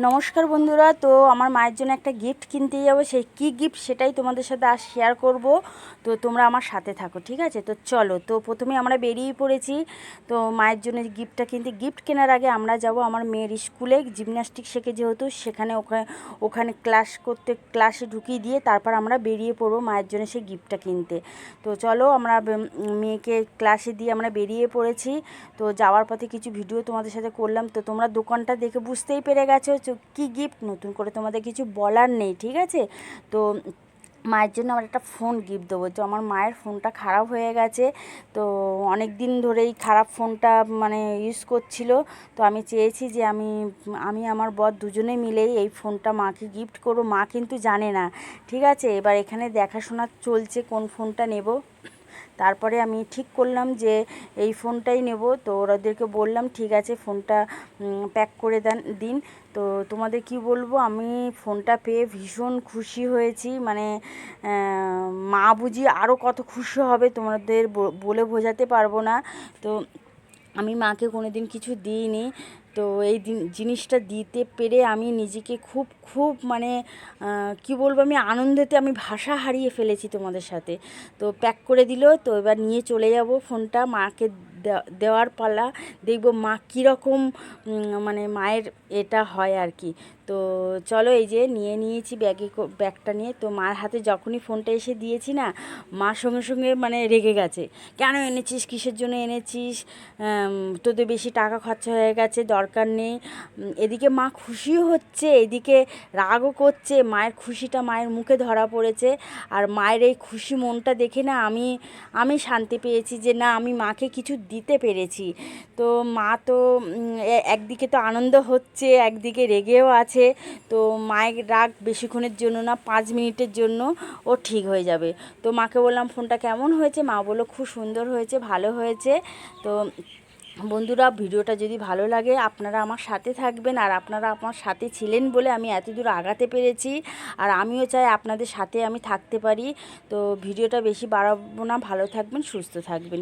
নমস্কার বন্ধুরা, তো আমার মায়ের জন্য একটা গিফট কিনতে যাবো। সেই কী গিফট সেটাই তোমাদের সাথে আজ শেয়ার করব। তো তোমরা আমার সাথে থাকো, ঠিক আছে? তো চলো, তো প্রথমে আমরা বেরিয়ে পড়েছি তো মায়ের জন্য গিফটটা কিনতে। গিফট কেনার আগে আমরা যাব আমার মেয়ের স্কুলে, জিমন্যাস্টিক শেখে যেহেতু, সেখানে ওখানে ক্লাসে ঢুকিয়ে দিয়ে তারপর আমরা বেরিয়ে পড়বো মায়ের জন্য সেই গিফটটা কিনতে। তো চলো, আমরা মেয়েকে ক্লাসে দিয়ে আমরা বেরিয়ে পড়েছি। তো যাওয়ার পথে কিছু ভিডিও তোমাদের সাথে করলাম। তো তোমরা দোকানটা দেখে বুঝতেই পেরে গেছো কী গিফট। নতুন করে তোমাদের কিছু বলার নেই, ঠিক আছে? তো মায়ের জন্য আমার একটা ফোন গিফট দেবো। তো আমার মায়ের ফোনটা খারাপ হয়ে গেছে, তো অনেক দিন ধরেই খারাপ ফোনটা মানে ইউজ করছিল। তো আমি চেয়েছি যে আমি আমার বর দুজনে মিলেই এই ফোনটা মাকে গিফট করবো। মা কিন্তু জানে না, ঠিক আছে? এবার এখানে দেখাশোনা চলছে কোন ফোনটা নেব। তারপরে আমি ঠিক করলাম যে এই ফোনটাই নেব। তো ওদেরকে বললাম ঠিক আছে, ফোনটা প্যাক করে দিন। তো তোমাদের কি বলবো, আমি ফোনটা পেয়ে ভীষণ খুশি হয়েছি। মানে মা বুঝি আরও কত খুশি হবে তোমাদের বলে বোঝাতে পারবো না। তো আমি মাকে কোনো দিন কিছু দিইনি, তো এই জিনিসটা দিতে পেরে আমি নিজেকে খুব খুব মানে কি বলবো, আমি আনন্দেতে আমি ভাষা হারিয়ে ফেলেছি তোমাদের সাথে। তো প্যাক করে দিল, তো এবার নিয়ে চলে যাব ফোনটা মাকে দেওয়ার পালা। দেখব মা কীরকম মানে মায়ের এটা হয় আর কি। তো চলো, এই যে নিয়ে নিয়েছি ব্যাগটা নিয়ে। তো মার হাতে যখনই ফোনটা এসে দিয়েছি না, মা সঙ্গে সঙ্গে মানে রেগে গেছে। কেন এনেছিস, কিসের জন্য এনেছিস, তোদের বেশি টাকা খরচা হয়ে গেছে, দরকার নেই। এদিকে মা খুশিও হচ্ছে, এদিকে রাগও করছে। মায়ের খুশিটা মায়ের মুখে ধরা পড়েছে। আর মায়ের এই খুশি মনটা দেখে না আমি শান্তি পেয়েছি যে না, আমি মাকে কিছু দিতে পেরেছি। তো মা তো একদিকে তো আনন্দ হচ্ছে, একদিকে রেগেও আছে। তো মায়ের রাগ বেশিক্ষণের জন্য না, 5 মিনিটের জন্য ও ঠিক হয়ে যাবে। তো মাকে বললাম ফোনটা কেমন হয়েছে, মা বললো খুব সুন্দর হয়েছে, ভালো হয়েছে। তো বন্ধুরা, ভিডিওটা যদি ভালো লাগে আপনারা আমার সাথে থাকবেন। আর আপনারা আমার সাথে ছিলেন বলে আমি এত দূর আগাতে পেরেছি। আর আমিও চাই আপনাদের সাথে আমি থাকতে পারি। তো ভিডিওটা বেশি বাড়াবো না, ভালো থাকবেন, সুস্থ থাকবেন।